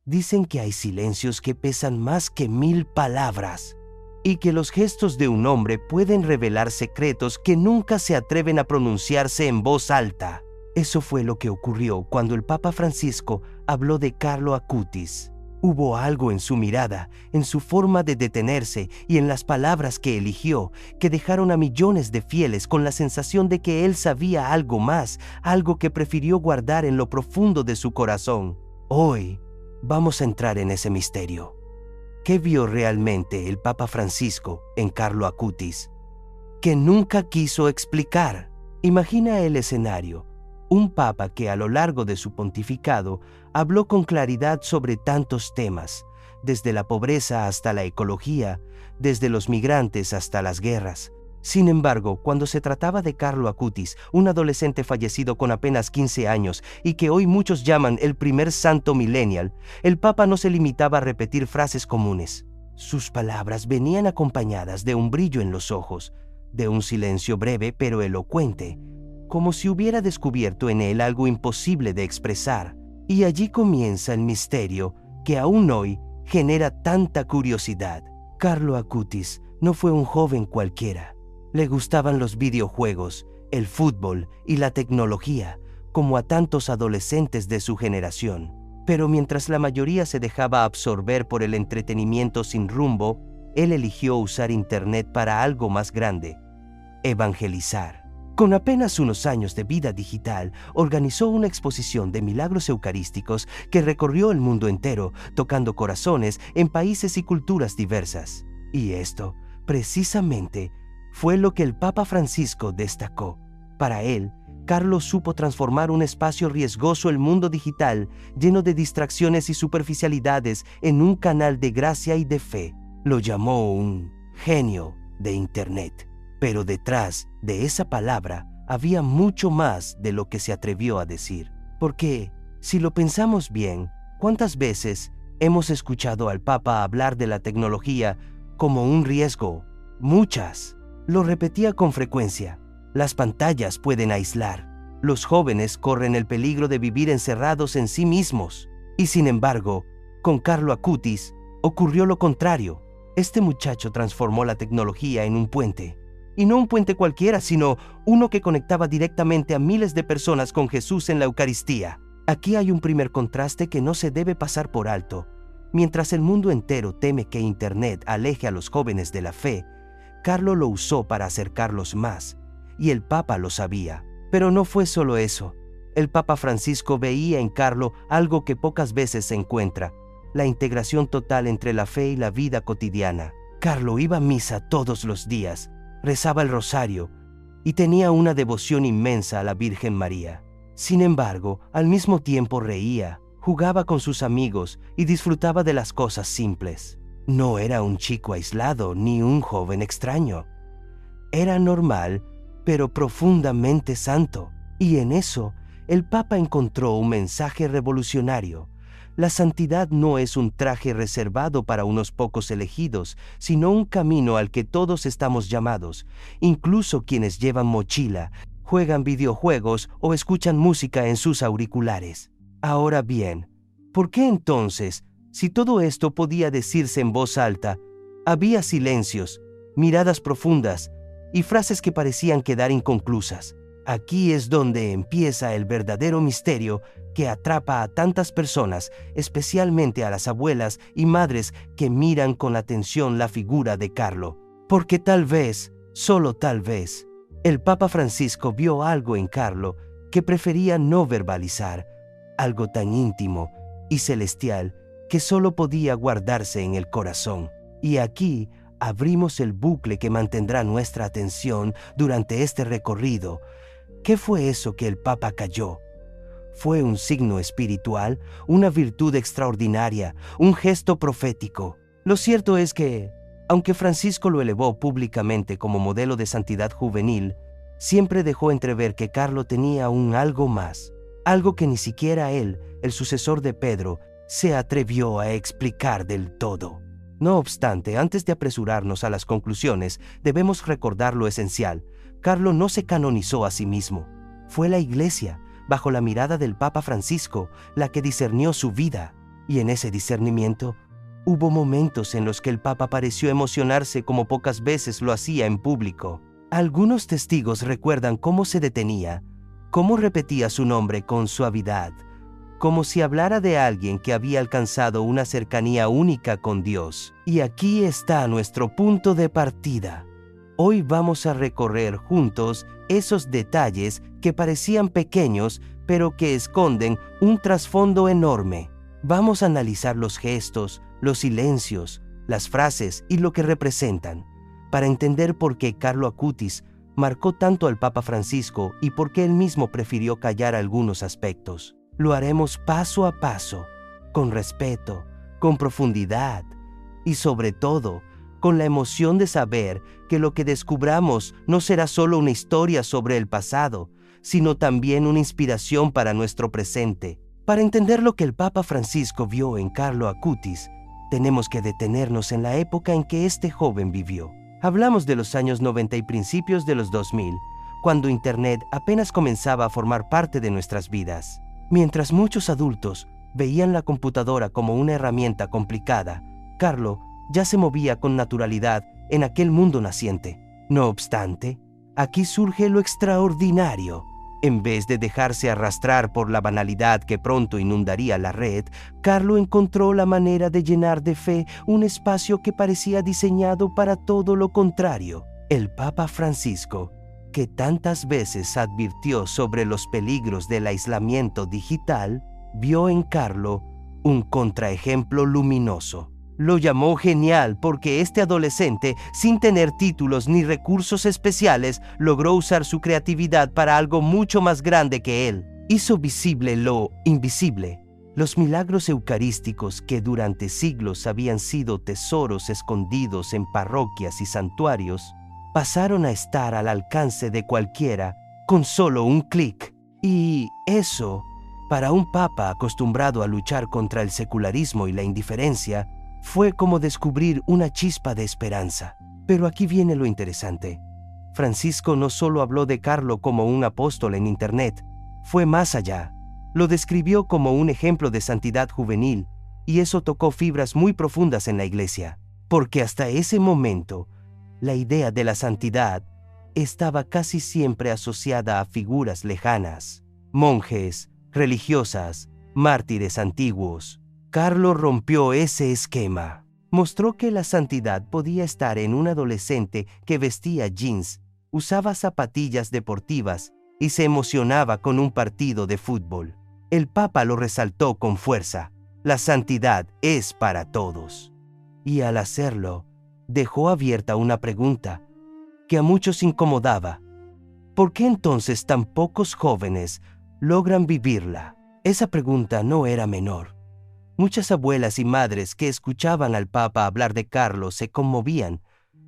Dicen que hay silencios que pesan más que 1000 palabras y que los gestos de un hombre pueden revelar secretos que nunca se atreven a pronunciarse en voz alta. Eso fue lo que ocurrió cuando el Papa Francisco habló de Carlo Acutis. Hubo algo en su mirada, en su forma de detenerse y en las palabras que eligió, que dejaron a millones de fieles con la sensación de que él sabía algo más, algo que prefirió guardar en lo profundo de su corazón. Hoy vamos a entrar en ese misterio. ¿Qué vio realmente el Papa Francisco en Carlo Acutis? Que nunca quiso explicar. Imagina el escenario. Un papa que a lo largo de su pontificado habló con claridad sobre tantos temas, desde la pobreza hasta la ecología, desde los migrantes hasta las guerras. Sin embargo, cuando se trataba de Carlo Acutis, un adolescente fallecido con apenas 15 años y que hoy muchos llaman el primer santo millennial, el papa no se limitaba a repetir frases comunes. Sus palabras venían acompañadas de un brillo en los ojos, de un silencio breve pero elocuente, como si hubiera descubierto en él algo imposible de expresar. Y allí comienza el misterio que aún hoy genera tanta curiosidad. Carlo Acutis no fue un joven cualquiera. Le gustaban los videojuegos, el fútbol y la tecnología, como a tantos adolescentes de su generación. Pero mientras la mayoría se dejaba absorber por el entretenimiento sin rumbo, él eligió usar Internet para algo más grande: evangelizar. Con apenas unos años de vida digital, organizó una exposición de milagros eucarísticos que recorrió el mundo entero, tocando corazones en países y culturas diversas. Y esto, precisamente, fue lo que el Papa Francisco destacó. Para él, Carlos supo transformar un espacio riesgoso, el mundo digital, lleno de distracciones y superficialidades, en un canal de gracia y de fe. Lo llamó un genio de Internet. Pero detrás de esa palabra había mucho más de lo que se atrevió a decir. Porque, si lo pensamos bien, ¿cuántas veces hemos escuchado al Papa hablar de la tecnología como un riesgo? Muchas. Lo repetía con frecuencia. Las pantallas pueden aislar. Los jóvenes corren el peligro de vivir encerrados en sí mismos. Y sin embargo, con Carlo Acutis ocurrió lo contrario. Este muchacho transformó la tecnología en un puente. Y no un puente cualquiera, sino uno que conectaba directamente a miles de personas con Jesús en la Eucaristía. Aquí hay un primer contraste que no se debe pasar por alto. Mientras el mundo entero teme que Internet aleje a los jóvenes de la fe, Carlo lo usó para acercarlos más, y el Papa lo sabía. Pero no fue solo eso. El Papa Francisco veía en Carlo algo que pocas veces se encuentra: la integración total entre la fe y la vida cotidiana. Carlo iba a misa todos los días, rezaba el rosario y tenía una devoción inmensa a la Virgen María. Sin embargo, al mismo tiempo reía, jugaba con sus amigos y disfrutaba de las cosas simples. No era un chico aislado ni un joven extraño. Era normal, pero profundamente santo. Y en eso, el Papa encontró un mensaje revolucionario. La santidad no es un traje reservado para unos pocos elegidos, sino un camino al que todos estamos llamados, incluso quienes llevan mochila, juegan videojuegos o escuchan música en sus auriculares. Ahora bien, ¿por qué entonces, si todo esto podía decirse en voz alta, había silencios, miradas profundas y frases que parecían quedar inconclusas? Aquí es donde empieza el verdadero misterio que atrapa a tantas personas, especialmente a las abuelas y madres que miran con atención la figura de Carlo. Porque tal vez, solo tal vez, el Papa Francisco vio algo en Carlo que prefería no verbalizar, algo tan íntimo y celestial que solo podía guardarse en el corazón. Y aquí abrimos el bucle que mantendrá nuestra atención durante este recorrido. ¿Qué fue eso que el Papa cayó? ¿Fue un signo espiritual, una virtud extraordinaria, un gesto profético? Lo cierto es que, aunque Francisco lo elevó públicamente como modelo de santidad juvenil, siempre dejó entrever que Carlo tenía un algo más, algo que ni siquiera él, el sucesor de Pedro, se atrevió a explicar del todo. No obstante, antes de apresurarnos a las conclusiones, debemos recordar lo esencial. Carlo no se canonizó a sí mismo. Fue la Iglesia, bajo la mirada del Papa Francisco, la que discernió su vida. Y en ese discernimiento, hubo momentos en los que el Papa pareció emocionarse como pocas veces lo hacía en público. Algunos testigos recuerdan cómo se detenía, cómo repetía su nombre con suavidad, como si hablara de alguien que había alcanzado una cercanía única con Dios. Y aquí está nuestro punto de partida. Hoy vamos a recorrer juntos esos detalles que parecían pequeños, pero que esconden un trasfondo enorme. Vamos a analizar los gestos, los silencios, las frases y lo que representan, para entender por qué Carlo Acutis marcó tanto al Papa Francisco y por qué él mismo prefirió callar algunos aspectos. Lo haremos paso a paso, con respeto, con profundidad y sobre todo, con la emoción de saber que lo que descubramos no será solo una historia sobre el pasado, sino también una inspiración para nuestro presente. Para entender lo que el Papa Francisco vio en Carlo Acutis, tenemos que detenernos en la época en que este joven vivió. Hablamos de los años 90 y principios de los 2000, cuando Internet apenas comenzaba a formar parte de nuestras vidas. Mientras muchos adultos veían la computadora como una herramienta complicada, Carlo ya se movía con naturalidad en aquel mundo naciente. No obstante, aquí surge lo extraordinario. En vez de dejarse arrastrar por la banalidad que pronto inundaría la red, Carlo encontró la manera de llenar de fe un espacio que parecía diseñado para todo lo contrario. El Papa Francisco, que tantas veces advirtió sobre los peligros del aislamiento digital, vio en Carlo un contraejemplo luminoso. Lo llamó genial porque este adolescente, sin tener títulos ni recursos especiales, logró usar su creatividad para algo mucho más grande que él. Hizo visible lo invisible. Los milagros eucarísticos que durante siglos habían sido tesoros escondidos en parroquias y santuarios, pasaron a estar al alcance de cualquiera con solo un clic. Y eso, para un papa acostumbrado a luchar contra el secularismo y la indiferencia, fue como descubrir una chispa de esperanza. Pero aquí viene lo interesante. Francisco no solo habló de Carlo como un apóstol en Internet, fue más allá. Lo describió como un ejemplo de santidad juvenil, y eso tocó fibras muy profundas en la Iglesia, porque hasta ese momento, la idea de la santidad estaba casi siempre asociada a figuras lejanas, monjes, religiosas, mártires antiguos. Carlo rompió ese esquema. Mostró que la santidad podía estar en un adolescente que vestía jeans, usaba zapatillas deportivas y se emocionaba con un partido de fútbol. El Papa lo resaltó con fuerza. La santidad es para todos. Y al hacerlo, dejó abierta una pregunta que a muchos incomodaba. ¿Por qué entonces tan pocos jóvenes logran vivirla? Esa pregunta no era menor. Muchas abuelas y madres que escuchaban al Papa hablar de Carlos se conmovían,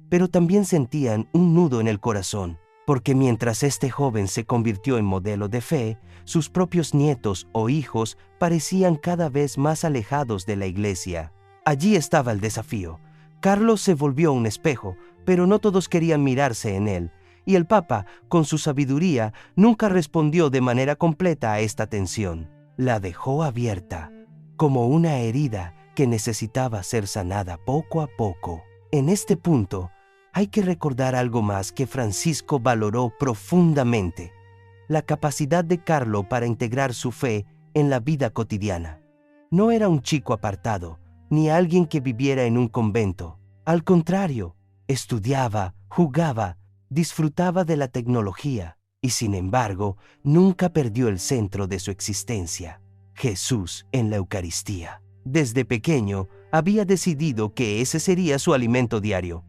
pero también sentían un nudo en el corazón, porque mientras este joven se convirtió en modelo de fe, sus propios nietos o hijos parecían cada vez más alejados de la Iglesia. Allí estaba el desafío. Carlos se volvió un espejo, pero no todos querían mirarse en él, y el Papa, con su sabiduría, nunca respondió de manera completa a esta tensión. La dejó abierta, como una herida que necesitaba ser sanada poco a poco. En este punto, hay que recordar algo más que Francisco valoró profundamente: la capacidad de Carlo para integrar su fe en la vida cotidiana. No era un chico apartado, ni alguien que viviera en un convento. Al contrario, estudiaba, jugaba, disfrutaba de la tecnología y, sin embargo, nunca perdió el centro de su existencia: Jesús en la Eucaristía. Desde pequeño, había decidido que ese sería su alimento diario.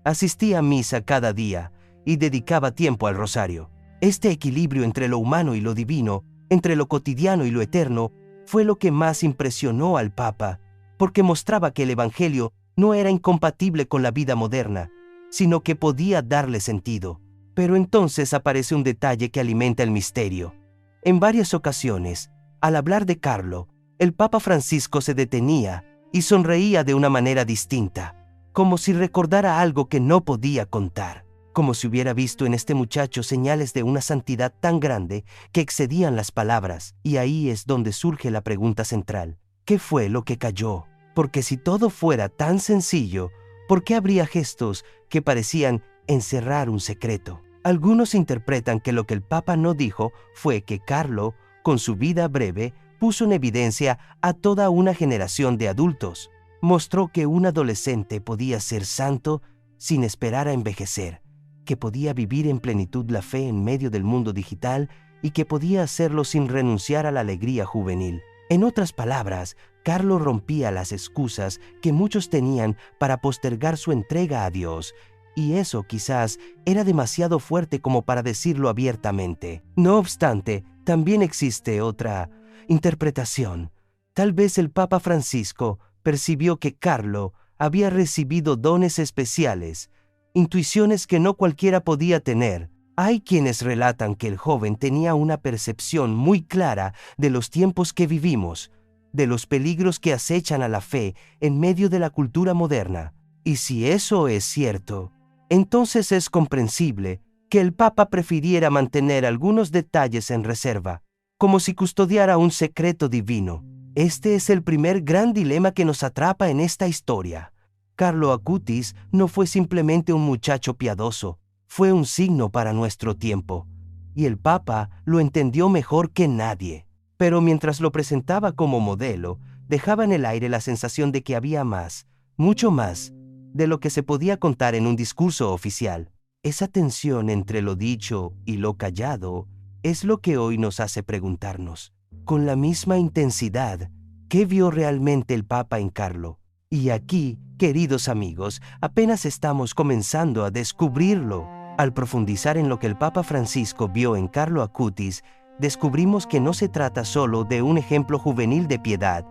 Asistía a misa cada día y dedicaba tiempo al rosario. Este equilibrio entre lo humano y lo divino, entre lo cotidiano y lo eterno, fue lo que más impresionó al Papa, porque mostraba que el Evangelio no era incompatible con la vida moderna, sino que podía darle sentido. Pero entonces aparece un detalle que alimenta el misterio. En varias ocasiones, al hablar de Carlo, el Papa Francisco se detenía y sonreía de una manera distinta, como si recordara algo que no podía contar, como si hubiera visto en este muchacho señales de una santidad tan grande que excedían las palabras. Y ahí es donde surge la pregunta central: ¿qué fue lo que cayó? Porque si todo fuera tan sencillo, ¿por qué habría gestos que parecían encerrar un secreto? Algunos interpretan que lo que el Papa no dijo fue que Carlo, con su vida breve, puso en evidencia a toda una generación de adultos. Mostró que un adolescente podía ser santo sin esperar a envejecer, que podía vivir en plenitud la fe en medio del mundo digital y que podía hacerlo sin renunciar a la alegría juvenil. En otras palabras, Carlo rompía las excusas que muchos tenían para postergar su entrega a Dios, y eso quizás era demasiado fuerte como para decirlo abiertamente. No obstante, también existe otra interpretación. Tal vez el Papa Francisco percibió que Carlo había recibido dones especiales, intuiciones que no cualquiera podía tener. Hay quienes relatan que el joven tenía una percepción muy clara de los tiempos que vivimos, de los peligros que acechan a la fe en medio de la cultura moderna. Y si eso es cierto, entonces es comprensible que el Papa prefiriera mantener algunos detalles en reserva, como si custodiara un secreto divino. Este es el primer gran dilema que nos atrapa en esta historia. Carlo Acutis no fue simplemente un muchacho piadoso, fue un signo para nuestro tiempo, y el Papa lo entendió mejor que nadie. Pero mientras lo presentaba como modelo, dejaba en el aire la sensación de que había más, mucho más, de lo que se podía contar en un discurso oficial. Esa tensión entre lo dicho y lo callado es lo que hoy nos hace preguntarnos, con la misma intensidad, ¿qué vio realmente el Papa en Carlo? Y aquí, queridos amigos, apenas estamos comenzando a descubrirlo. Al profundizar en lo que el Papa Francisco vio en Carlo Acutis, descubrimos que no se trata solo de un ejemplo juvenil de piedad,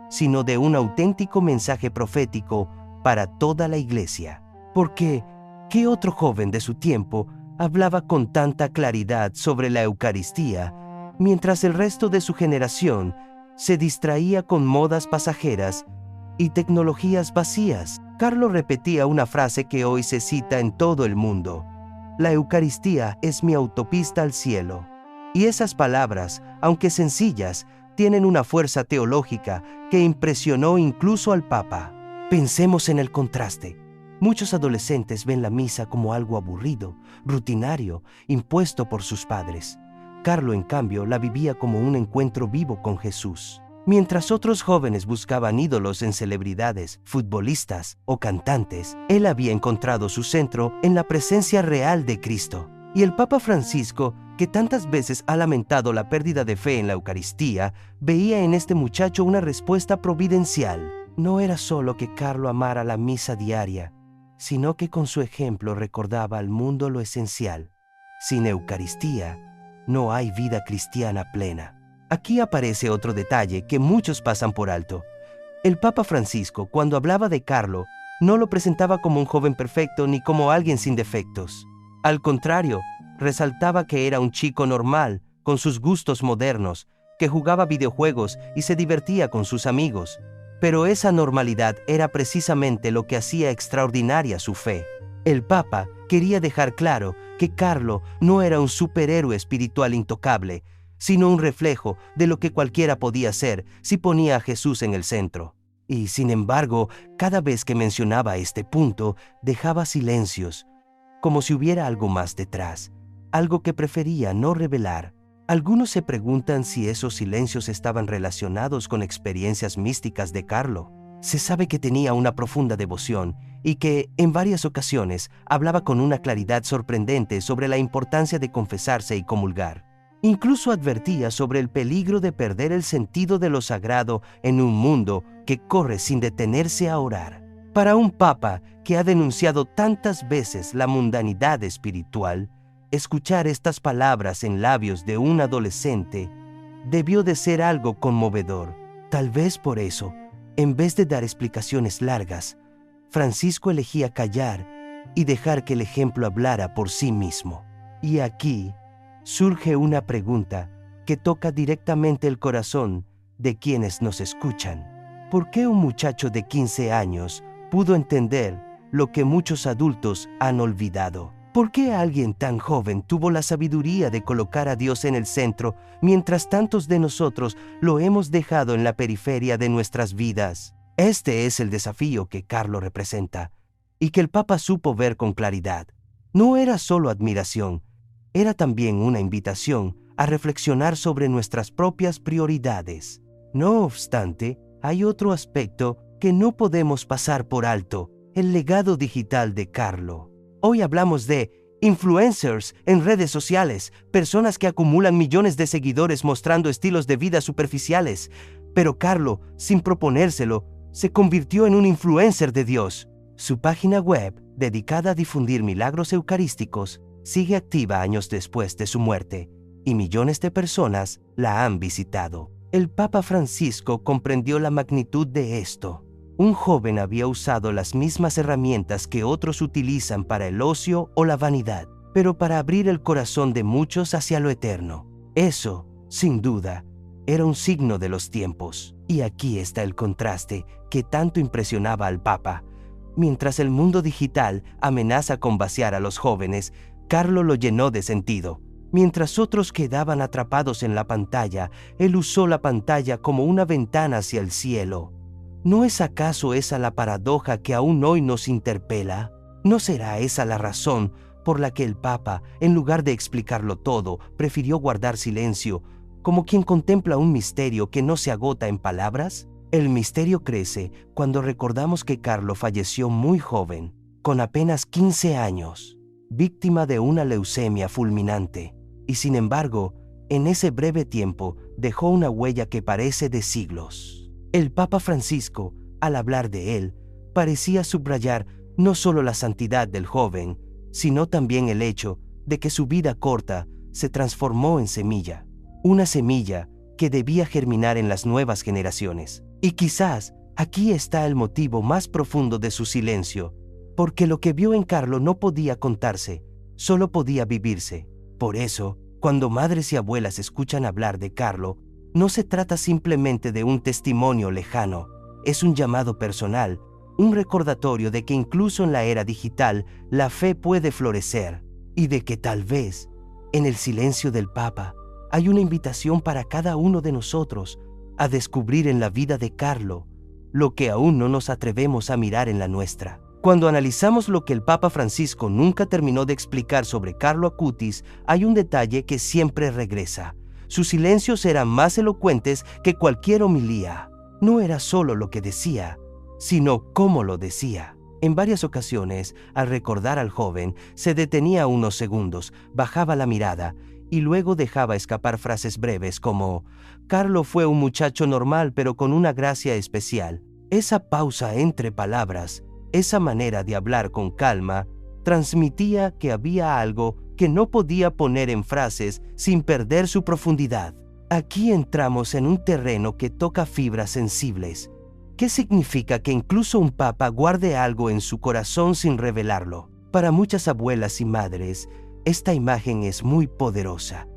sino de un auténtico mensaje profético para toda la Iglesia. Porque, ¿qué otro joven de su tiempo hablaba con tanta claridad sobre la Eucaristía, mientras el resto de su generación se distraía con modas pasajeras y tecnologías vacías? Carlo repetía una frase que hoy se cita en todo el mundo: la Eucaristía es mi autopista al cielo. Y esas palabras, aunque sencillas, tienen una fuerza teológica que impresionó incluso al Papa. Pensemos en el contraste. Muchos adolescentes ven la misa como algo aburrido, rutinario, impuesto por sus padres. Carlo, en cambio, la vivía como un encuentro vivo con Jesús. Mientras otros jóvenes buscaban ídolos en celebridades, futbolistas o cantantes, él había encontrado su centro en la presencia real de Cristo. Y el Papa Francisco, que tantas veces ha lamentado la pérdida de fe en la Eucaristía, veía en este muchacho una respuesta providencial. No era solo que Carlo amara la misa diaria, sino que con su ejemplo recordaba al mundo lo esencial. Sin Eucaristía, no hay vida cristiana plena. Aquí aparece otro detalle que muchos pasan por alto. El Papa Francisco, cuando hablaba de Carlo, no lo presentaba como un joven perfecto ni como alguien sin defectos. Al contrario, resaltaba que era un chico normal, con sus gustos modernos, que jugaba videojuegos y se divertía con sus amigos. Pero esa normalidad era precisamente lo que hacía extraordinaria su fe. El Papa quería dejar claro que Carlo no era un superhéroe espiritual intocable, sino un reflejo de lo que cualquiera podía ser si ponía a Jesús en el centro. Y, sin embargo, cada vez que mencionaba este punto, dejaba silencios, como si hubiera algo más detrás, algo que prefería no revelar. Algunos se preguntan si esos silencios estaban relacionados con experiencias místicas de Carlo. Se sabe que tenía una profunda devoción y que, en varias ocasiones, hablaba con una claridad sorprendente sobre la importancia de confesarse y comulgar. Incluso advertía sobre el peligro de perder el sentido de lo sagrado en un mundo que corre sin detenerse a orar. Para un papa que ha denunciado tantas veces la mundanidad espiritual, escuchar estas palabras en labios de un adolescente debió de ser algo conmovedor. Tal vez por eso, en vez de dar explicaciones largas, Francisco elegía callar y dejar que el ejemplo hablara por sí mismo. Y aquí surge una pregunta que toca directamente el corazón de quienes nos escuchan. ¿Por qué un muchacho de 15 años pudo entender lo que muchos adultos han olvidado? ¿Por qué alguien tan joven tuvo la sabiduría de colocar a Dios en el centro, mientras tantos de nosotros lo hemos dejado en la periferia de nuestras vidas? Este es el desafío que Carlo representa, y que el Papa supo ver con claridad. No era solo admiración, era también una invitación a reflexionar sobre nuestras propias prioridades. No obstante, hay otro aspecto que no podemos pasar por alto: el legado digital de Carlo. Hoy hablamos de influencers en redes sociales, personas que acumulan millones de seguidores mostrando estilos de vida superficiales. Pero Carlo, sin proponérselo, se convirtió en un influencer de Dios. Su página web, dedicada a difundir milagros eucarísticos, sigue activa años después de su muerte, y millones de personas la han visitado. El Papa Francisco comprendió la magnitud de esto. Un joven había usado las mismas herramientas que otros utilizan para el ocio o la vanidad, pero para abrir el corazón de muchos hacia lo eterno. Eso, sin duda, era un signo de los tiempos. Y aquí está el contraste que tanto impresionaba al Papa. Mientras el mundo digital amenaza con vaciar a los jóvenes, Carlo lo llenó de sentido. Mientras otros quedaban atrapados en la pantalla, él usó la pantalla como una ventana hacia el cielo. ¿No es acaso esa la paradoja que aún hoy nos interpela? ¿No será esa la razón por la que el Papa, en lugar de explicarlo todo, prefirió guardar silencio, como quien contempla un misterio que no se agota en palabras? El misterio crece cuando recordamos que Carlo falleció muy joven, con apenas 15 años, víctima de una leucemia fulminante, y sin embargo, en ese breve tiempo dejó una huella que parece de siglos. El Papa Francisco, al hablar de él, parecía subrayar no solo la santidad del joven, sino también el hecho de que su vida corta se transformó en semilla, una semilla que debía germinar en las nuevas generaciones. Y quizás aquí está el motivo más profundo de su silencio, porque lo que vio en Carlo no podía contarse, solo podía vivirse. Por eso, cuando madres y abuelas escuchan hablar de Carlo, no se trata simplemente de un testimonio lejano, es un llamado personal, un recordatorio de que incluso en la era digital la fe puede florecer, y de que tal vez, en el silencio del Papa, hay una invitación para cada uno de nosotros a descubrir en la vida de Carlo lo que aún no nos atrevemos a mirar en la nuestra. Cuando analizamos lo que el Papa Francisco nunca terminó de explicar sobre Carlo Acutis, hay un detalle que siempre regresa. Sus silencios eran más elocuentes que cualquier homilía. No era solo lo que decía, sino cómo lo decía. En varias ocasiones, al recordar al joven, se detenía unos segundos, bajaba la mirada y luego dejaba escapar frases breves como: «Carlo fue un muchacho normal pero con una gracia especial». Esa pausa entre palabras, esa manera de hablar con calma, transmitía que había algo que no podía poner en frases sin perder su profundidad. Aquí entramos en un terreno que toca fibras sensibles. ¿Qué significa que incluso un papa guarde algo en su corazón sin revelarlo? Para muchas abuelas y madres, esta imagen es muy poderosa,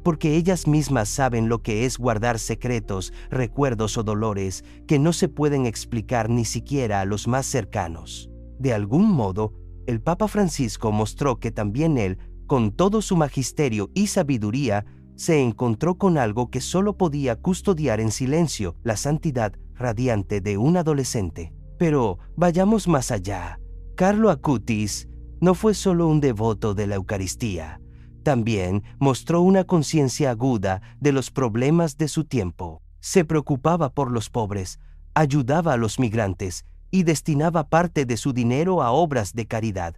porque ellas mismas saben lo que es guardar secretos, recuerdos o dolores que no se pueden explicar ni siquiera a los más cercanos. De algún modo, el Papa Francisco mostró que también él, con todo su magisterio y sabiduría, se encontró con algo que solo podía custodiar en silencio: la santidad radiante de un adolescente. Pero vayamos más allá. Carlo Acutis no fue solo un devoto de la Eucaristía, también mostró una conciencia aguda de los problemas de su tiempo. Se preocupaba por los pobres, ayudaba a los migrantes y destinaba parte de su dinero a obras de caridad.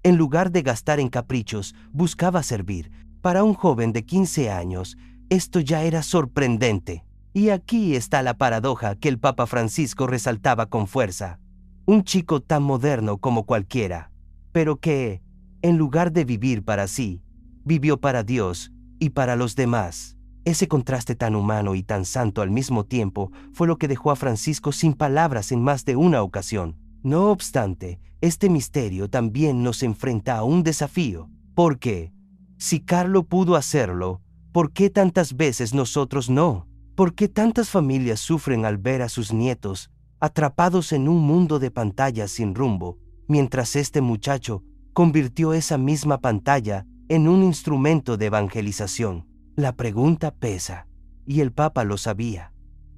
En lugar de gastar en caprichos, buscaba servir. Para un joven de 15 años, esto ya era sorprendente. Y aquí está la paradoja que el Papa Francisco resaltaba con fuerza. Un chico tan moderno como cualquiera, pero que, en lugar de vivir para sí, vivió para Dios y para los demás. Ese contraste tan humano y tan santo al mismo tiempo fue lo que dejó a Francisco sin palabras en más de una ocasión. No obstante, este misterio también nos enfrenta a un desafío. Porque, si Carlo pudo hacerlo, ¿por qué tantas veces nosotros no? ¿Por qué tantas familias sufren al ver a sus nietos atrapados en un mundo de pantallas sin rumbo, mientras este muchacho convirtió esa misma pantalla en un instrumento de evangelización. La pregunta pesa, y el Papa lo sabía.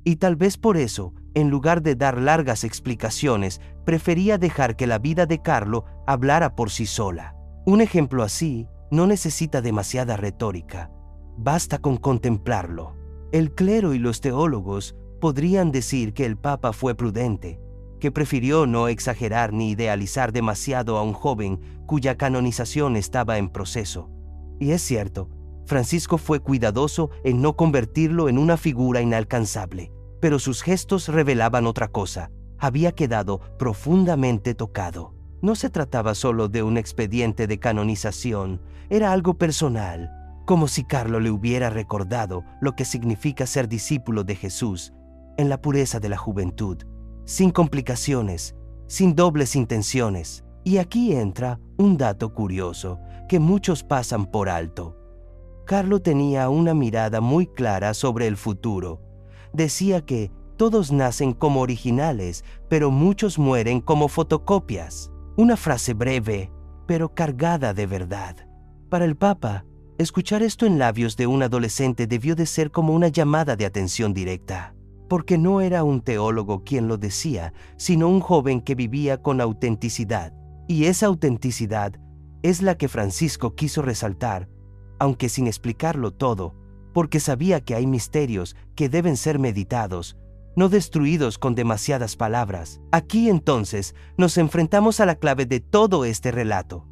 Y tal vez por eso, en lugar de dar largas explicaciones, prefería dejar que la vida de Carlo hablara por sí sola. Un ejemplo así no necesita demasiada retórica. Basta con contemplarlo. El clero y los teólogos podrían decir que el Papa fue prudente, que prefirió no exagerar ni idealizar demasiado a un joven cuya canonización estaba en proceso. Y es cierto, Francisco fue cuidadoso en no convertirlo en una figura inalcanzable, pero sus gestos revelaban otra cosa. Había quedado profundamente tocado. No se trataba solo de un expediente de canonización, era algo personal, como si Carlo le hubiera recordado lo que significa ser discípulo de Jesús en la pureza de la juventud, sin complicaciones, sin dobles intenciones. Y aquí entra un dato curioso que muchos pasan por alto. Carlo tenía una mirada muy clara sobre el futuro. Decía que todos nacen como originales, pero muchos mueren como fotocopias. Una frase breve, pero cargada de verdad. Para el Papa, escuchar esto en labios de un adolescente debió de ser como una llamada de atención directa, porque no era un teólogo quien lo decía, sino un joven que vivía con autenticidad. Y esa autenticidad es la que Francisco quiso resaltar, aunque sin explicarlo todo, porque sabía que hay misterios que deben ser meditados, no destruidos con demasiadas palabras. Aquí entonces nos enfrentamos a la clave de todo este relato.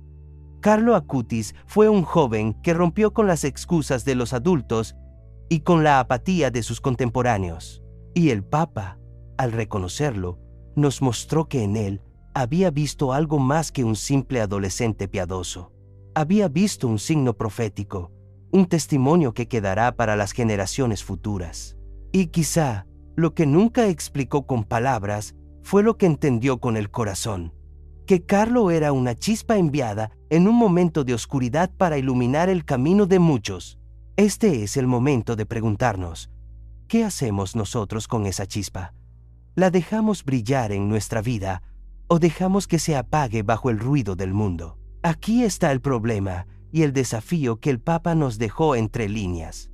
Carlo Acutis fue un joven que rompió con las excusas de los adultos y con la apatía de sus contemporáneos. Y el Papa, al reconocerlo, nos mostró que en él había visto algo más que un simple adolescente piadoso. Había visto un signo profético, un testimonio que quedará para las generaciones futuras. Y quizá lo que nunca explicó con palabras fue lo que entendió con el corazón, que Carlo era una chispa enviada en un momento de oscuridad para iluminar el camino de muchos. Este es el momento de preguntarnos, ¿qué hacemos nosotros con esa chispa? ¿La dejamos brillar en nuestra vida o dejamos que se apague bajo el ruido del mundo? Aquí está el problema y el desafío que el Papa nos dejó entre líneas.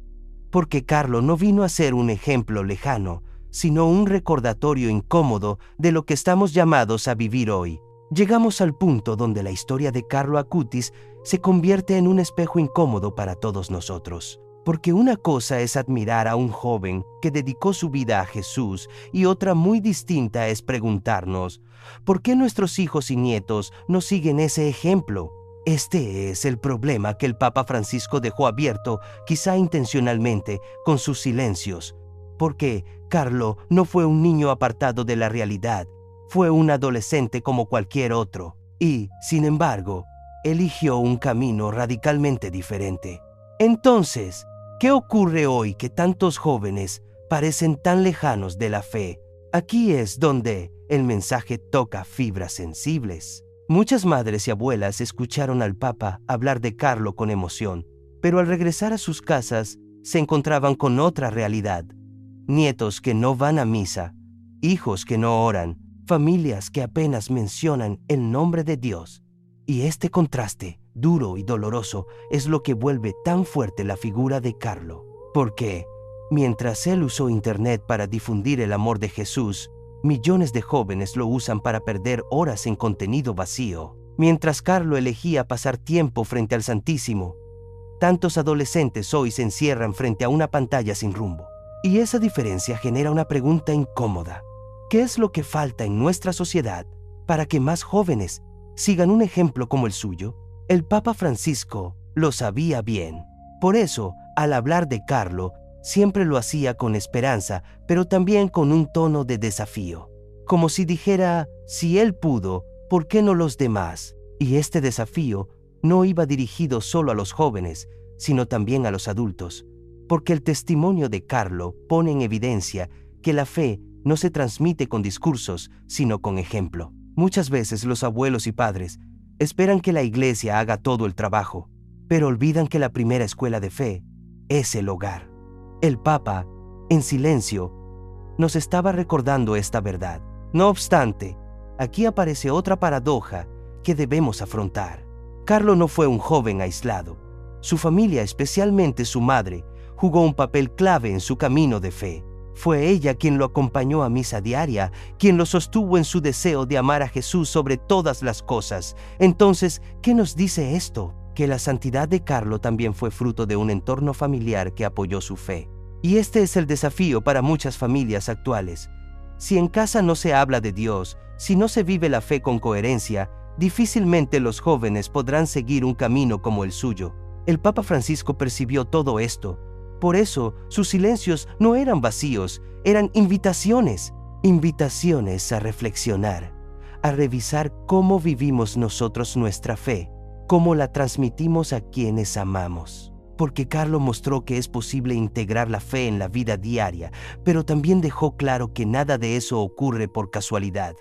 Porque Carlo no vino a ser un ejemplo lejano, sino un recordatorio incómodo de lo que estamos llamados a vivir hoy. Llegamos al punto donde la historia de Carlo Acutis se convierte en un espejo incómodo para todos nosotros. Porque una cosa es admirar a un joven que dedicó su vida a Jesús y otra muy distinta es preguntarnos, ¿por qué nuestros hijos y nietos no siguen ese ejemplo? Este es el problema que el Papa Francisco dejó abierto, quizá intencionalmente, con sus silencios. Porque Carlo no fue un niño apartado de la realidad, fue un adolescente como cualquier otro. Y, sin embargo, eligió un camino radicalmente diferente. Entonces, ¿qué ocurre hoy que tantos jóvenes parecen tan lejanos de la fe? Aquí es donde el mensaje toca fibras sensibles. Muchas madres y abuelas escucharon al Papa hablar de Carlo con emoción, pero al regresar a sus casas se encontraban con otra realidad. Nietos que no van a misa, hijos que no oran, familias que apenas mencionan el nombre de Dios. Y este contraste, duro y doloroso, es lo que vuelve tan fuerte la figura de Carlo. Porque, mientras él usó Internet para difundir el amor de Jesús, millones de jóvenes lo usan para perder horas en contenido vacío. Mientras Carlo elegía pasar tiempo frente al Santísimo, tantos adolescentes hoy se encierran frente a una pantalla sin rumbo. Y esa diferencia genera una pregunta incómoda. ¿Qué es lo que falta en nuestra sociedad para que más jóvenes sigan un ejemplo como el suyo? El Papa Francisco lo sabía bien. Por eso, al hablar de Carlo, siempre lo hacía con esperanza, pero también con un tono de desafío. Como si dijera, si él pudo, ¿por qué no los demás? Y este desafío no iba dirigido solo a los jóvenes, sino también a los adultos, porque el testimonio de Carlo pone en evidencia que la fe no se transmite con discursos, sino con ejemplo. Muchas veces los abuelos y padres esperan que la iglesia haga todo el trabajo, pero olvidan que la primera escuela de fe es el hogar. El Papa, en silencio, nos estaba recordando esta verdad. No obstante, aquí aparece otra paradoja que debemos afrontar. Carlo no fue un joven aislado. Su familia, especialmente su madre, jugó un papel clave en su camino de fe. Fue ella quien lo acompañó a misa diaria, quien lo sostuvo en su deseo de amar a Jesús sobre todas las cosas. Entonces, ¿qué nos dice esto? Que la santidad de Carlo también fue fruto de un entorno familiar que apoyó su fe. Y este es el desafío para muchas familias actuales. Si en casa no se habla de Dios, si no se vive la fe con coherencia, difícilmente los jóvenes podrán seguir un camino como el suyo. El Papa Francisco percibió todo esto. Por eso, sus silencios no eran vacíos, eran invitaciones. Invitaciones a reflexionar, a revisar cómo vivimos nosotros nuestra fe, cómo la transmitimos a quienes amamos. Porque Carlo mostró que es posible integrar la fe en la vida diaria, pero también dejó claro que nada de eso ocurre por casualidad.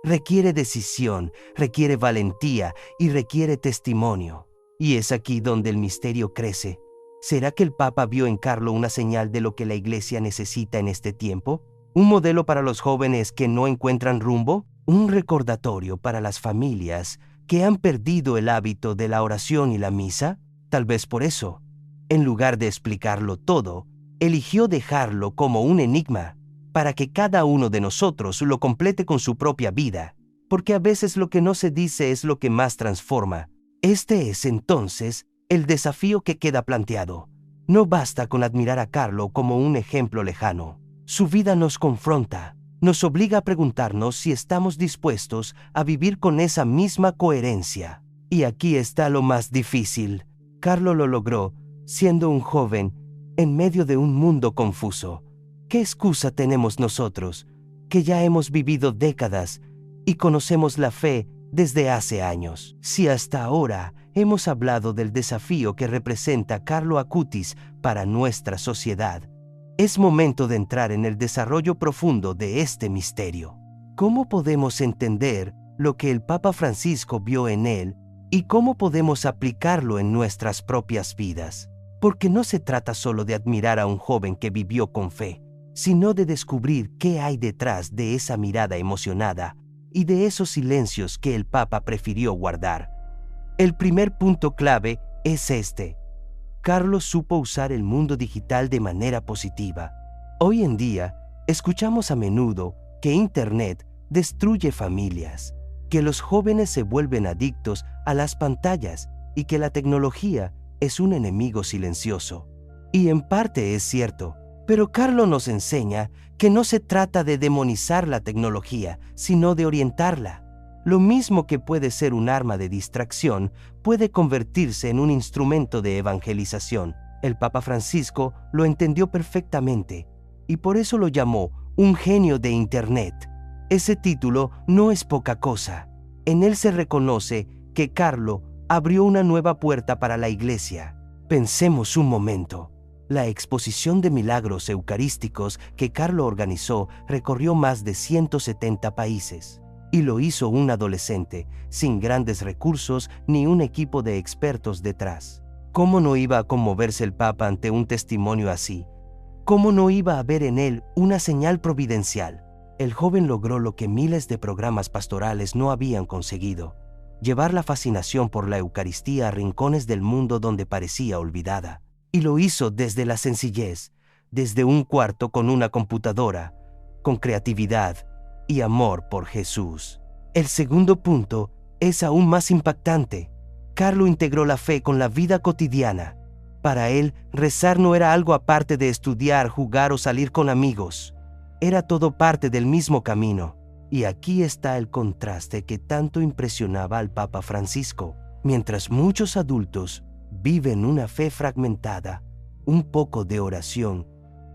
Requiere decisión, requiere valentía y requiere testimonio. Y es aquí donde el misterio crece. ¿Será que el Papa vio en Carlo una señal de lo que la Iglesia necesita en este tiempo? ¿Un modelo para los jóvenes que no encuentran rumbo? ¿Un recordatorio para las familias que han perdido el hábito de la oración y la misa? Tal vez por eso, en lugar de explicarlo todo, eligió dejarlo como un enigma para que cada uno de nosotros lo complete con su propia vida, porque a veces lo que no se dice es lo que más transforma. Este es entonces el desafío que queda planteado. No basta con admirar a Carlo como un ejemplo lejano. Su vida nos confronta, nos obliga a preguntarnos si estamos dispuestos a vivir con esa misma coherencia. Y aquí está lo más difícil. Carlo lo logró siendo un joven en medio de un mundo confuso. ¿Qué excusa tenemos nosotros, que ya hemos vivido décadas y conocemos la fe desde hace años? Si hasta ahora hemos hablado del desafío que representa Carlo Acutis para nuestra sociedad, es momento de entrar en el desarrollo profundo de este misterio. ¿Cómo podemos entender lo que el Papa Francisco vio en él y cómo podemos aplicarlo en nuestras propias vidas? Porque no se trata solo de admirar a un joven que vivió con fe, sino de descubrir qué hay detrás de esa mirada emocionada y de esos silencios que el Papa prefirió guardar. El primer punto clave es este. Carlo supo usar el mundo digital de manera positiva. Hoy en día, escuchamos a menudo que Internet destruye familias, que los jóvenes se vuelven adictos a las pantallas y que la tecnología es un enemigo silencioso. Y en parte es cierto. Pero Carlo nos enseña que no se trata de demonizar la tecnología, sino de orientarla. Lo mismo que puede ser un arma de distracción, puede convertirse en un instrumento de evangelización. El Papa Francisco lo entendió perfectamente y por eso lo llamó un genio de Internet. Ese título no es poca cosa. En él se reconoce que Carlo abrió una nueva puerta para la Iglesia. Pensemos un momento. La exposición de milagros eucarísticos que Carlo organizó recorrió más de 170 países. Y lo hizo un adolescente, sin grandes recursos ni un equipo de expertos detrás. ¿Cómo no iba a conmoverse el Papa ante un testimonio así? ¿Cómo no iba a ver en él una señal providencial? El joven logró lo que miles de programas pastorales no habían conseguido: llevar la fascinación por la Eucaristía a rincones del mundo donde parecía olvidada. Y lo hizo desde la sencillez, desde un cuarto con una computadora, con creatividad y amor por Jesús. El segundo punto es aún más impactante. Carlo integró la fe con la vida cotidiana. Para él, rezar no era algo aparte de estudiar, jugar o salir con amigos. Era todo parte del mismo camino. Y aquí está el contraste que tanto impresionaba al Papa Francisco. Mientras muchos adultos viven una fe fragmentada, un poco de oración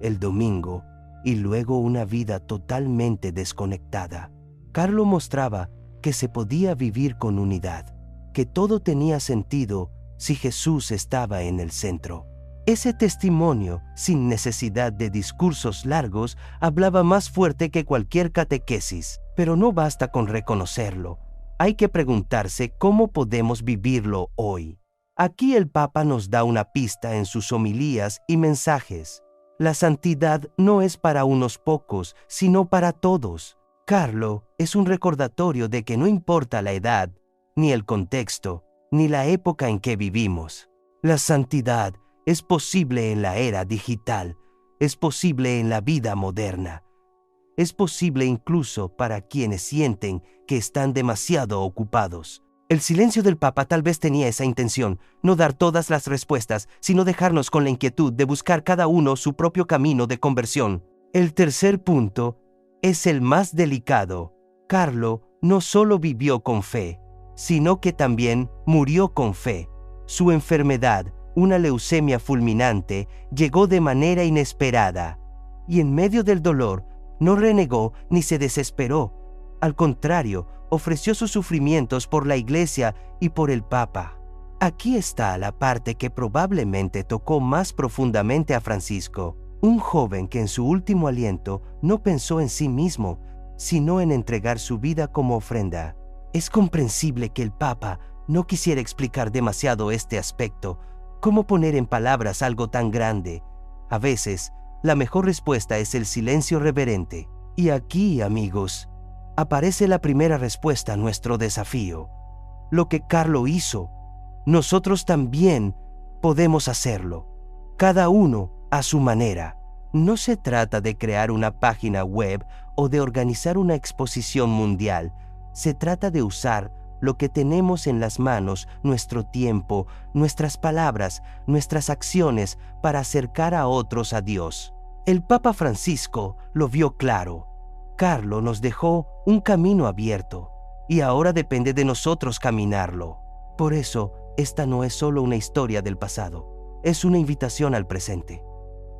el domingo y luego una vida totalmente desconectada, Carlo mostraba que se podía vivir con unidad, que todo tenía sentido si Jesús estaba en el centro. Ese testimonio, sin necesidad de discursos largos, hablaba más fuerte que cualquier catequesis, pero no basta con reconocerlo. Hay que preguntarse cómo podemos vivirlo hoy. Aquí el Papa nos da una pista en sus homilías y mensajes. La santidad no es para unos pocos, sino para todos. Carlo es un recordatorio de que no importa la edad ni el contexto, ni la época en que vivimos. La santidad es posible en la era digital, es posible en la vida moderna. Es posible incluso para quienes sienten que están demasiado ocupados. El silencio del Papa tal vez tenía esa intención, no dar todas las respuestas, sino dejarnos con la inquietud de buscar cada uno su propio camino de conversión. El tercer punto es el más delicado. Carlo no solo vivió con fe, sino que también murió con fe. Su enfermedad, una leucemia fulminante, llegó de manera inesperada, y en medio del dolor no renegó ni se desesperó. Al contrario, ofreció sus sufrimientos por la Iglesia y por el Papa. Aquí está la parte que probablemente tocó más profundamente a Francisco. Un joven que en su último aliento no pensó en sí mismo, sino en entregar su vida como ofrenda. Es comprensible que el Papa no quisiera explicar demasiado este aspecto. ¿Cómo poner en palabras algo tan grande? A veces, la mejor respuesta es el silencio reverente. Y aquí, amigos, aparece la primera respuesta a nuestro desafío. Lo que Carlo hizo, nosotros también podemos hacerlo, cada uno a su manera. No se trata de crear una página web o de organizar una exposición mundial. Se trata de usar lo que tenemos en las manos, nuestro tiempo, nuestras palabras, nuestras acciones para acercar a otros a Dios. El Papa Francisco lo vio claro. Carlo nos dejó un camino abierto y ahora depende de nosotros caminarlo. Por eso, esta no es solo una historia del pasado, es una invitación al presente.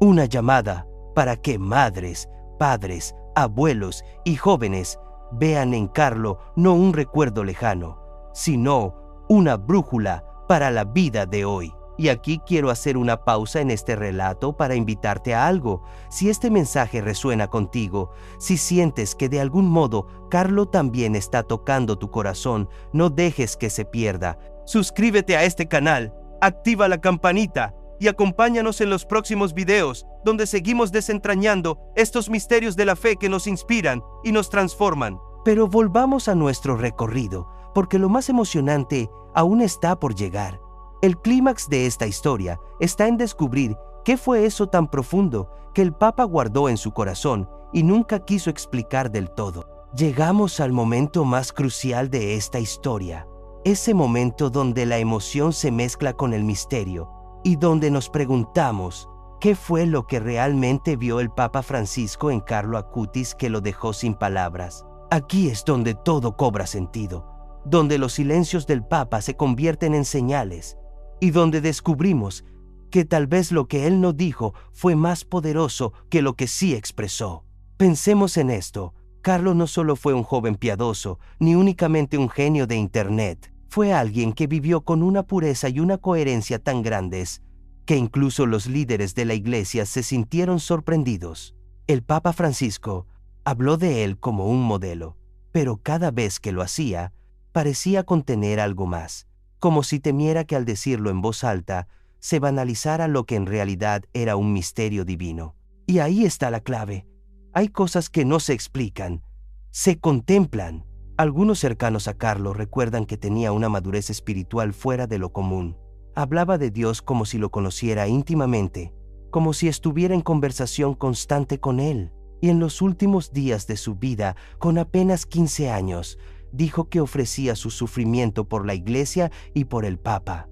Una llamada para que madres, padres, abuelos y jóvenes vean en Carlo no un recuerdo lejano, sino una brújula para la vida de hoy. Y aquí quiero hacer una pausa en este relato para invitarte a algo. Si este mensaje resuena contigo, si sientes que de algún modo Carlo también está tocando tu corazón, no dejes que se pierda. Suscríbete a este canal, activa la campanita y acompáñanos en los próximos videos, donde seguimos desentrañando estos misterios de la fe que nos inspiran y nos transforman. Pero volvamos a nuestro recorrido, porque lo más emocionante aún está por llegar. El clímax de esta historia está en descubrir qué fue eso tan profundo que el Papa guardó en su corazón y nunca quiso explicar del todo. Llegamos al momento más crucial de esta historia, ese momento donde la emoción se mezcla con el misterio y donde nos preguntamos qué fue lo que realmente vio el Papa Francisco en Carlo Acutis que lo dejó sin palabras. Aquí es donde todo cobra sentido, donde los silencios del Papa se convierten en señales, y donde descubrimos que tal vez lo que él no dijo fue más poderoso que lo que sí expresó. Pensemos en esto. Carlo no solo fue un joven piadoso, ni únicamente un genio de Internet. Fue alguien que vivió con una pureza y una coherencia tan grandes que incluso los líderes de la Iglesia se sintieron sorprendidos. El Papa Francisco habló de él como un modelo, pero cada vez que lo hacía, parecía contener algo más, como si temiera que al decirlo en voz alta, se banalizara lo que en realidad era un misterio divino. Y ahí está la clave. Hay cosas que no se explican, se contemplan. Algunos cercanos a Carlo recuerdan que tenía una madurez espiritual fuera de lo común. Hablaba de Dios como si lo conociera íntimamente, como si estuviera en conversación constante con él. Y en los últimos días de su vida, con apenas 15 años, dijo que ofrecía su sufrimiento por la Iglesia y por el Papa.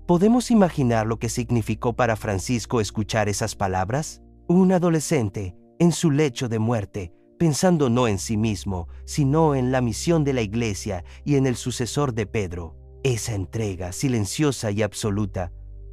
¿Podemos imaginar lo que significó para Francisco escuchar esas palabras? Un adolescente, en su lecho de muerte, pensando no en sí mismo, sino en la misión de la Iglesia y en el sucesor de Pedro. Esa entrega silenciosa y absoluta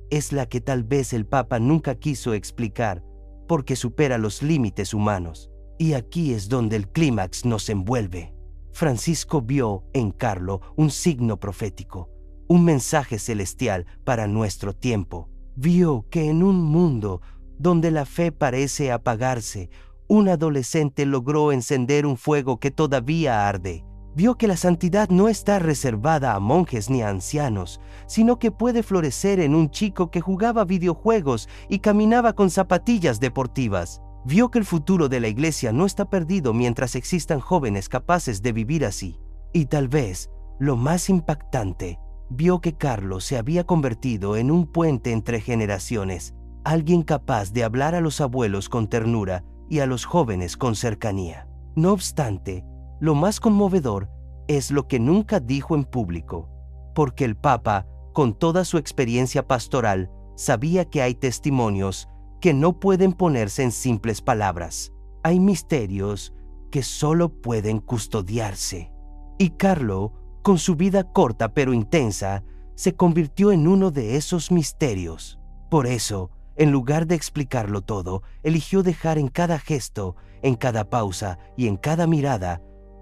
es la que tal vez el Papa nunca quiso explicar, porque supera los límites humanos. Y aquí es donde el clímax nos envuelve. Francisco vio en Carlo un signo profético, un mensaje celestial para nuestro tiempo. Vio que en un mundo donde la fe parece apagarse, un adolescente logró encender un fuego que todavía arde. Vio que la santidad no está reservada a monjes ni a ancianos, sino que puede florecer en un chico que jugaba videojuegos y caminaba con zapatillas deportivas. Vio que el futuro de la Iglesia no está perdido mientras existan jóvenes capaces de vivir así. Y tal vez, lo más impactante, vio que Carlo se había convertido en un puente entre generaciones, alguien capaz de hablar a los abuelos con ternura y a los jóvenes con cercanía. No obstante, lo más conmovedor es lo que nunca dijo en público, porque el Papa, con toda su experiencia pastoral, sabía que hay testimonios que no pueden ponerse en simples palabras. Hay misterios que solo pueden custodiarse. Y Carlo, con su vida corta pero intensa, se convirtió en uno de esos misterios. Por eso, en lugar de explicarlo todo, eligió dejar en cada gesto, en cada pausa y en cada mirada,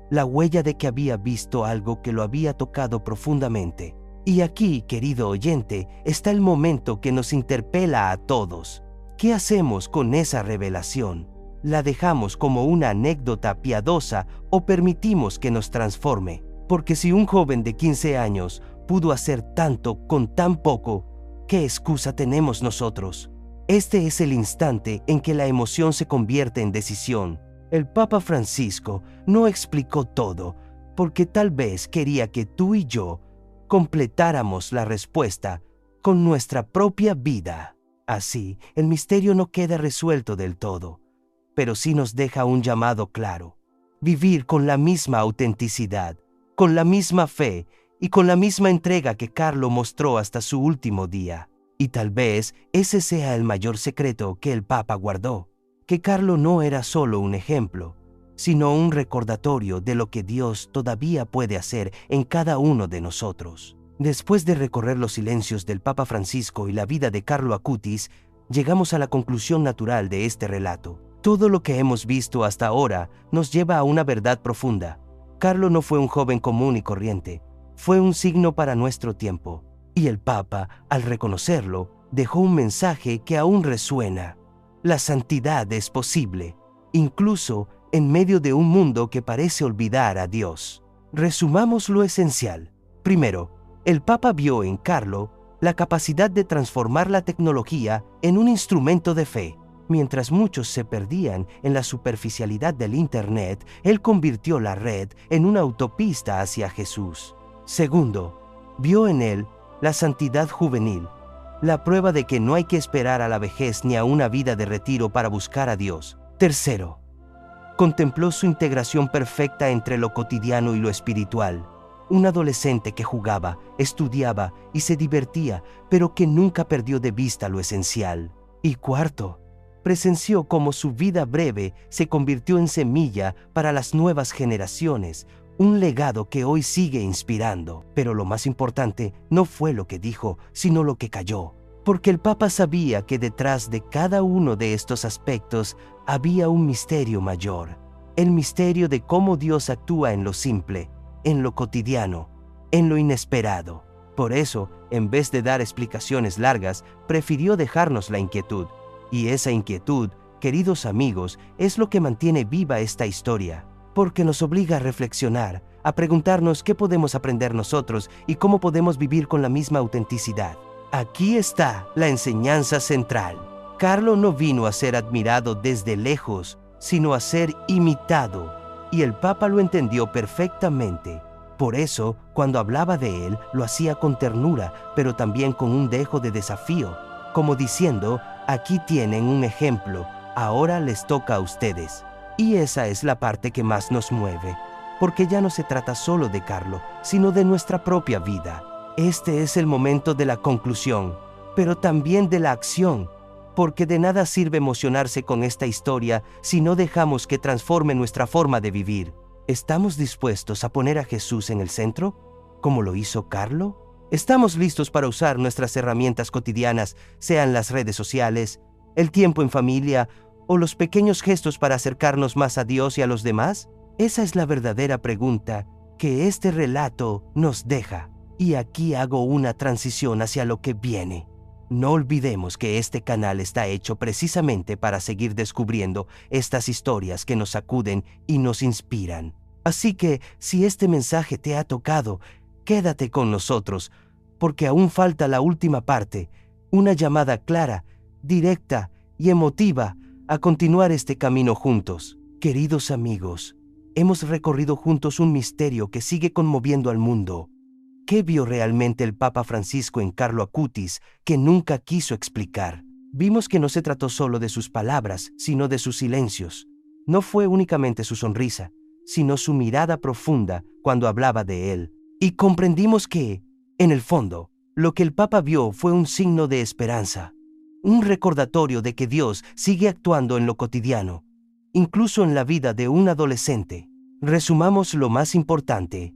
la huella de que había visto algo que lo había tocado profundamente. Y aquí, querido oyente, está el momento que nos interpela a todos. ¿Qué hacemos con esa revelación? ¿La dejamos como una anécdota piadosa o permitimos que nos transforme? Porque si un joven de 15 años pudo hacer tanto con tan poco, ¿qué excusa tenemos nosotros? Este es el instante en que la emoción se convierte en decisión. El Papa Francisco no explicó todo, porque tal vez quería que tú y yo completáramos la respuesta con nuestra propia vida. Así, el misterio no queda resuelto del todo, pero sí nos deja un llamado claro: vivir con la misma autenticidad, con la misma fe y con la misma entrega que Carlo mostró hasta su último día. Y tal vez ese sea el mayor secreto que el Papa guardó, que Carlo no era solo un ejemplo, sino un recordatorio de lo que Dios todavía puede hacer en cada uno de nosotros. Después de recorrer los silencios del Papa Francisco y la vida de Carlo Acutis, llegamos a la conclusión natural de este relato. Todo lo que hemos visto hasta ahora nos lleva a una verdad profunda. Carlo no fue un joven común y corriente, fue un signo para nuestro tiempo. Y el Papa, al reconocerlo, dejó un mensaje que aún resuena. La santidad es posible, incluso en medio de un mundo que parece olvidar a Dios. Resumamos lo esencial. Primero, el Papa vio en Carlo la capacidad de transformar la tecnología en un instrumento de fe. Mientras muchos se perdían en la superficialidad del Internet, él convirtió la red en una autopista hacia Jesús. Segundo, vio en él la santidad juvenil, la prueba de que no hay que esperar a la vejez ni a una vida de retiro para buscar a Dios. Tercero, contempló su integración perfecta entre lo cotidiano y lo espiritual. Un adolescente que jugaba, estudiaba y se divertía, pero que nunca perdió de vista lo esencial. Y cuarto, presenció cómo su vida breve se convirtió en semilla para las nuevas generaciones, un legado que hoy sigue inspirando. Pero lo más importante no fue lo que dijo, sino lo que cayó. Porque el Papa sabía que detrás de cada uno de estos aspectos había un misterio mayor. El misterio de cómo Dios actúa en lo simple, en lo cotidiano, en lo inesperado. Por eso, en vez de dar explicaciones largas, prefirió dejarnos la inquietud. Y esa inquietud, queridos amigos, es lo que mantiene viva esta historia, porque nos obliga a reflexionar, a preguntarnos qué podemos aprender nosotros y cómo podemos vivir con la misma autenticidad. Aquí está la enseñanza central. Carlo no vino a ser admirado desde lejos, sino a ser imitado, y el Papa lo entendió perfectamente. Por eso, cuando hablaba de él, lo hacía con ternura, pero también con un dejo de desafío, como diciendo: aquí tienen un ejemplo, ahora les toca a ustedes. Y esa es la parte que más nos mueve, porque ya no se trata solo de Carlo, sino de nuestra propia vida. Este es el momento de la conclusión, pero también de la acción, porque de nada sirve emocionarse con esta historia si no dejamos que transforme nuestra forma de vivir. ¿Estamos dispuestos a poner a Jesús en el centro, como lo hizo Carlo? ¿Estamos listos para usar nuestras herramientas cotidianas, sean las redes sociales, el tiempo en familia o los pequeños gestos para acercarnos más a Dios y a los demás? Esa es la verdadera pregunta que este relato nos deja. Y aquí hago una transición hacia lo que viene. No olvidemos que este canal está hecho precisamente para seguir descubriendo estas historias que nos sacuden y nos inspiran. Así que, si este mensaje te ha tocado, quédate con nosotros, porque aún falta la última parte, una llamada clara, directa y emotiva a continuar este camino juntos. Queridos amigos, hemos recorrido juntos un misterio que sigue conmoviendo al mundo. ¿Qué vio realmente el Papa Francisco en Carlo Acutis que nunca quiso explicar? Vimos que no se trató solo de sus palabras, sino de sus silencios. No fue únicamente su sonrisa, sino su mirada profunda cuando hablaba de él. Y comprendimos que, en el fondo, lo que el Papa vio fue un signo de esperanza, un recordatorio de que Dios sigue actuando en lo cotidiano, incluso en la vida de un adolescente. Resumamos lo más importante.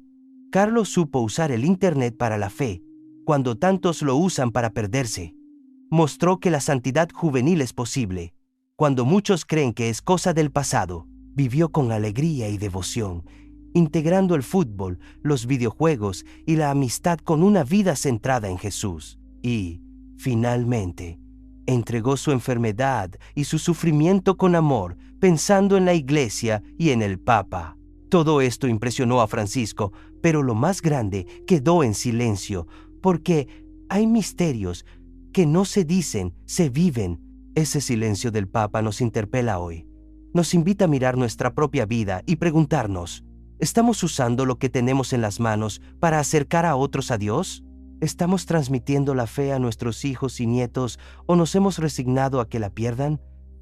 Carlo supo usar el Internet para la fe, cuando tantos lo usan para perderse. Mostró que la santidad juvenil es posible, cuando muchos creen que es cosa del pasado. Vivió con alegría y devoción, integrando el fútbol, los videojuegos y la amistad con una vida centrada en Jesús. Y, finalmente, entregó su enfermedad y su sufrimiento con amor, pensando en la Iglesia y en el Papa. Todo esto impresionó a Francisco, pero lo más grande quedó en silencio, porque hay misterios que no se dicen, se viven. Ese silencio del Papa nos interpela hoy. Nos invita a mirar nuestra propia vida y preguntarnos, ¿estamos usando lo que tenemos en las manos para acercar a otros a Dios? ¿Estamos transmitiendo la fe a nuestros hijos y nietos o nos hemos resignado a que la pierdan?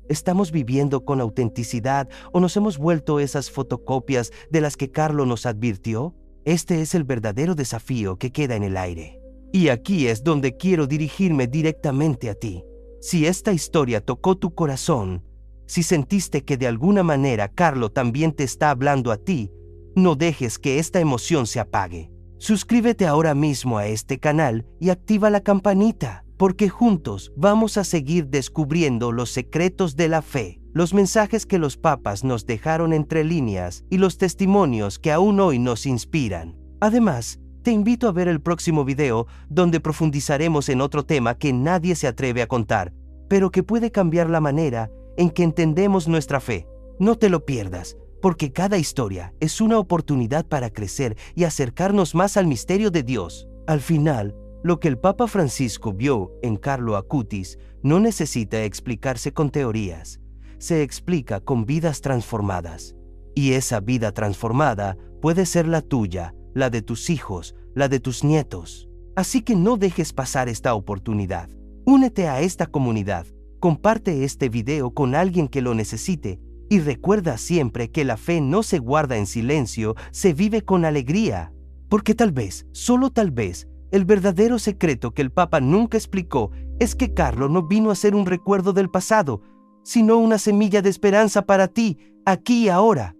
¿Estamos viviendo con autenticidad o nos hemos vuelto esas fotocopias de las que Carlo nos advirtió? Este es el verdadero desafío que queda en el aire. Y aquí es donde quiero dirigirme directamente a ti. Si esta historia tocó tu corazón, si sentiste que de alguna manera Carlo también te está hablando a ti, no dejes que esta emoción se apague. Suscríbete ahora mismo a este canal y activa la campanita, porque juntos vamos a seguir descubriendo los secretos de la fe, los mensajes que los papas nos dejaron entre líneas y los testimonios que aún hoy nos inspiran. Además, te invito a ver el próximo video donde profundizaremos en otro tema que nadie se atreve a contar, pero que puede cambiar la manera en que entendemos nuestra fe. No te lo pierdas, porque cada historia es una oportunidad para crecer y acercarnos más al misterio de Dios. Al final, lo que el Papa Francisco vio en Carlo Acutis no necesita explicarse con teorías. Se explica con vidas transformadas. Y esa vida transformada puede ser la tuya, la de tus hijos, la de tus nietos. Así que no dejes pasar esta oportunidad. Únete a esta comunidad. Comparte este video con alguien que lo necesite. Y recuerda siempre que la fe no se guarda en silencio, se vive con alegría. Porque tal vez, solo tal vez, el verdadero secreto que el Papa nunca explicó es que Carlo no vino a ser un recuerdo del pasado, sino una semilla de esperanza para ti, aquí y ahora.